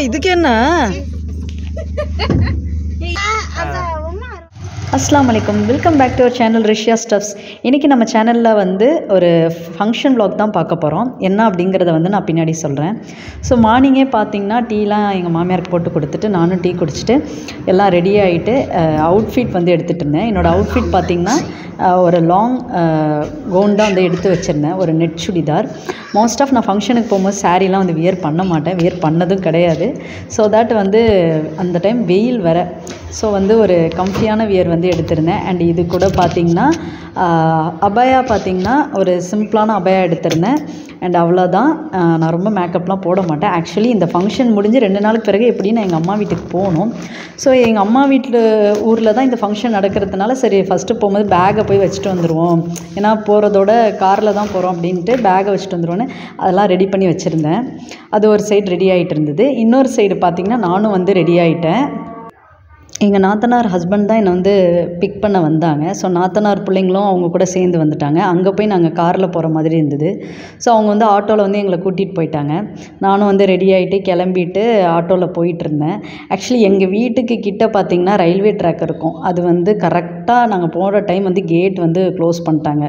இதுக்கு என்ன? அஸ்ஸலாமு அலைக்கும், welcome back to our channel Rishiya stubs. இன்றைக்கி நம்ம சேனலில் வந்து ஒரு ஃபங்க்ஷன் vlog தான் பார்க்க போகிறோம். என்ன அப்படிங்கிறத வந்து நான் பின்னாடி சொல்கிறேன். ஸோ மார்னிங்கே பார்த்தீங்கன்னா டீலாம் எங்கள் மாமியாருக்கு போட்டு கொடுத்துட்டு நானும் டீ குடிச்சிட்டு எல்லாம் ரெடி ஆகிட்டு அவுட்ஃபிட் வந்து எடுத்துகிட்டு இருந்தேன். என்னோடய அவுட்ஃபிட் பார்த்திங்கன்னா ஒரு லாங் கவுன் தான் வந்து எடுத்து வச்சுருந்தேன், ஒரு நெட் சுடிதார். மோஸ்ட் ஆஃப் நான் ஃபங்க்ஷனுக்கு போகும்போது சாரீலாம் வந்து வியர் பண்ண மாட்டேன், வியர் பண்ணதும் கிடையாது. ஸோ தட் வந்து அந்த டைம் வெயில் வர, ஸோ வந்து ஒரு கம்ஃபியான வியர் வந்து எடுத்திருந்தேன். அண்ட் இது கூட பார்த்திங்கன்னா அபயா பார்த்திங்கன்னா ஒரு சிம்பிளான அபயா எடுத்திருந்தேன். அண்ட் அவ்வளோதான். நான் ரொம்ப மேக்கப்லாம் போட மாட்டேன். ஆக்சுவலி இந்த ஃபங்க்ஷன் முடிஞ்சு 2 நாளுக்கு பிறகு எப்படின்னு நான் எங்கள் அம்மா வீட்டுக்கு போகணும். ஸோ எங்கள் அம்மா வீட்டில் ஊரில் தான் இந்த ஃபங்க்ஷன் நடக்கிறதுனால சரி ஃபஸ்ட்டு போகும்போது பேக்கை போய் வச்சுட்டு வந்துடுவோம், ஏன்னா போகிறதோட காரில் தான் போகிறோம் அப்படின்ட்டு பேக்கை வச்சுட்டு வந்துடுவோன்னு அதெல்லாம் ரெடி பண்ணி வச்சுருந்தேன். அது ஒரு சைடு ரெடி ஆகிட்டு இருந்தது. இன்னொரு சைடு பார்த்திங்கன்னா நானும் வந்து ரெடி ஆகிட்டேன். எங்கள் நாத்தனார் ஹஸ்பண்ட் தான் என்னை வந்து பிக் பண்ண வந்தாங்க. ஸோ நாத்தனார் பிள்ளைங்களும் அவங்க கூட சேர்ந்து வந்துட்டாங்க. அங்கே போய் நாங்கள் காரில் போகிற மாதிரி இருந்தது. ஸோ அவங்க வந்து ஆட்டோவில் வந்து எங்களை கூட்டிகிட்டு போயிட்டாங்க. நானும் வந்து ரெடி ஆகிட்டு கிளம்பிட்டு ஆட்டோவில் போயிட்டுருந்தேன். ஆக்சுவலி எங்கள் வீட்டுக்கு கிட்டே பார்த்திங்கன்னா ரயில்வே ட்ராக் இருக்கும். அது வந்து கரெக்டாக நாங்கள் போகிற டைம் வந்து கேட் வந்து க்ளோஸ் பண்ணிட்டாங்க.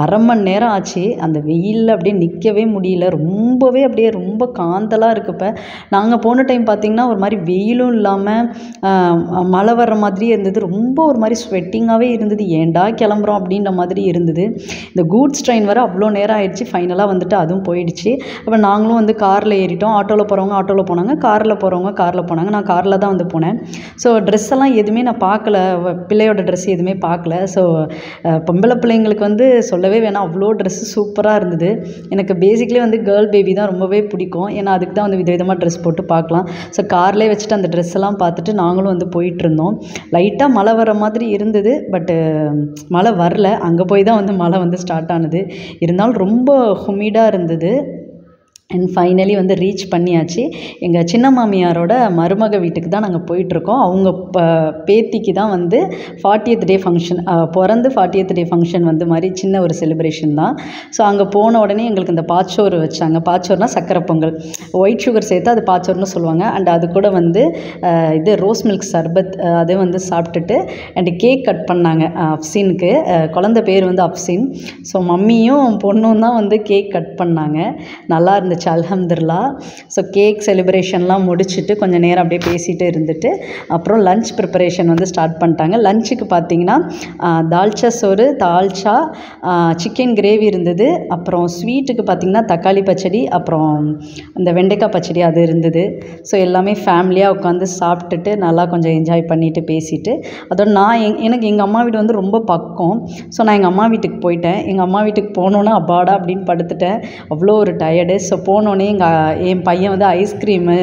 அரை மணி நேரம் ஆச்சு. அந்த வெயிலில் அப்படியே நிற்கவே முடியல, ரொம்பவே அப்படியே ரொம்ப காந்தலாக இருக்குது. இப்போ நாங்கள் போன டைம் பார்த்திங்கன்னா ஒரு மாதிரி வெயிலும் இல்லாமல் மழை வர்ற மாதிரியே இருந்தது. ரொம்ப ஒரு மாதிரி ஸ்வெட்டிங்காகவே இருந்தது. ஏண்டா கிளம்புறோம் அப்படின்ற மாதிரி இருந்தது. இந்த கூட்ஸ் ட்ரெயின் வர அவ்வளோ நேரம் ஆயிடுச்சு. ஃபைனலாக வந்துட்டு அதுவும் போயிடுச்சு. அப்போ நாங்களும் வந்து காரில் ஏறிட்டோம். ஆட்டோவில் போகிறவங்க ஆட்டோவில் போனாங்க, காரில் போகிறவங்க காரில் போனாங்க. நான் காரில் தான் வந்து போனேன். ஸோ ட்ரெஸ் எல்லாம் எதுவுமே நான் பார்க்கல, பிள்ளையோட ட்ரெஸ் எதுவுமே பார்க்கல. ஸோ பொம்பளை பிள்ளைங்களுக்கு வந்து சொல்லவே வேணாம், அவ்வளோ ட்ரெஸ்ஸு சூப்பராக இருந்தது. எனக்கு பேசிக்லி வந்து கேர்ள் பேபி தான் ரொம்பவே பிடிக்கும். ஏன்னா அதுக்கு தான் வந்து விதவிதமாக ட்ரெஸ் போட்டு பார்க்கலாம். ஸோ கார்லேயே வச்சுட்டு அந்த ட்ரெஸ் எல்லாம் பார்த்துட்டு நாங்களும் வந்து போயிட்டுருந்தோம். லைட்டாக மழை வர மாதிரி இருந்தது, பட்டு மழை வரல. அங்கே போய் தான் வந்து மழை வந்து ஸ்டார்ட் ஆனது. இருந்தாலும் ரொம்ப ஹுமிடாக இருந்தது. அண்ட் ஃபைனலி வந்து ரீச் பண்ணியாச்சு. எங்கள் சின்ன மாமியாரோட மருமக வீட்டுக்கு தான் நாங்கள் போயிட்டுருக்கோம். அவங்க பேத்திக்கு தான் வந்து 40th டே ஃபங்க்ஷன், பிறந்து 40th டே ஃபங்க்ஷன் வந்து மாதிரி சின்ன ஒரு செலிப்ரேஷன் தான். ஸோ அங்கே போன உடனே எங்களுக்கு இந்த பாச்சோறு வச்சாங்க. பாச்சோறுனா சக்கரை பொங்கல், ஒயிட் சுகர் சேர்த்து அது பாச்சோறுன்னு சொல்லுவாங்க. அண்ட் அது கூட வந்து இது ரோஸ் மில்க் சர்பத், அதை வந்து சாப்பிட்டுட்டு அண்டு கேக் கட் பண்ணாங்க. அப்சினுக்கு குழந்தை பேர் வந்து அப்சின். ஸோ மம்மியும் பொண்ணும் தான் வந்து கேக் கட் பண்ணாங்க. நல்லா இருந்துச்சு, அல்ஹம்துலில்லாஹ். ஸோ கேக் செலிப்ரேஷன்லாம் முடிச்சுட்டு கொஞ்சம் நேரம் அப்படியே பேசிகிட்டு இருந்துட்டு அப்புறம் லன்ச் ப்ரிப்பரேஷன் வந்து ஸ்டார்ட் பண்ணிட்டாங்க. லஞ்சுக்கு பார்த்திங்கன்னா தால்ச்சா சோறு, தால்ச்சா, சிக்கன் கிரேவி இருந்தது. அப்புறம் ஸ்வீட்டுக்கு பார்த்திங்கன்னா தக்காளி பச்சடி, அப்புறம் இந்த வெண்டைக்காய் பச்சடி அது இருந்தது. ஸோ எல்லாமே ஃபேமிலியாக உட்காந்து சாப்பிட்டுட்டு நல்லா கொஞ்சம் என்ஜாய் பண்ணிவிட்டு பேசிவிட்டு அதோட எனக்கு எங்கள் அம்மா வீடு வந்து ரொம்ப பக்கம். ஸோ நான் எங்கள் அம்மா வீட்டுக்கு போயிட்டேன். எங்கள் அம்மா வீட்டுக்கு போனோன்னே அப்பாடா அப்படின்னு படுத்துட்டேன். அவ்வளோ ஒரு டயர்டு. ஸோ போனோடனே என் பையன் வந்து ஐஸ்கிரீமு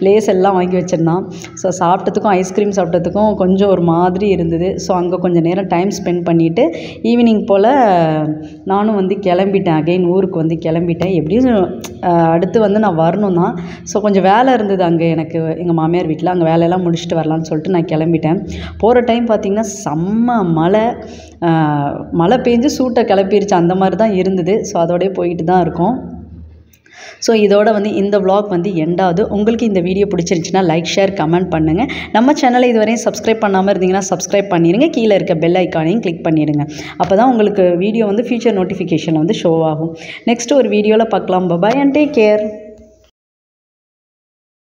லேஸ் எல்லாம் வாங்கி வச்சுருந்தான். ஸோ சாப்பிட்டதுக்கும் ஐஸ்கிரீம் சாப்பிட்டதுக்கும் கொஞ்சம் ஒரு மாதிரி இருந்தது. ஸோ அங்கே கொஞ்சம் நேரம் டைம் ஸ்பெண்ட் பண்ணிவிட்டு ஈவினிங் போல் நானும் வந்து கிளம்பிட்டேன். அகைன் ஊருக்கு வந்து கிளம்பிட்டேன். எப்படியும் அடுத்து வந்து நான் வரணும் தான். ஸோ கொஞ்சம் வேலை இருந்தது அங்கே எனக்கு எங்கள் மாமியார் வீட்டில். அங்கே வேலையெல்லாம் முடிச்சுட்டு வரலான்னு சொல்லிட்டு நான் கிளம்பிட்டேன். போகிற டைம் பார்த்திங்கன்னா செம்ம மழை பெஞ்சு சூட்டை கிளப்பிருச்சு, அந்த மாதிரி தான் இருந்தது. ஸோ அதோடய போயிட்டு தான் இருக்கோம். ஸோ இதோட வந்து இந்த vlog வந்து எண்டாவது. உங்களுக்கு இந்த வீடியோ பிடிச்சிருந்துச்சுன்னா லைக், ஷேர், கமெண்ட் பண்ணுங்கள். நம்ம சேனலை இதுவரையும் சப்ஸ்கிரைப் பண்ணாமல் இருந்தீங்கன்னா சப்ஸ்கிரைப் பண்ணிடுங்க. கீழே இருக்க பெல் ஐக்கானையும் கிளிக் பண்ணிடுங்க. அப்போ தான் உங்களுக்கு வீடியோ வந்து ஃபியூச்சர் நோட்டிஃபிகேஷன் வந்து ஷோ ஆகும். நெக்ஸ்ட் ஒரு வீடியோவில் பார்க்கலாம். Bye and take care.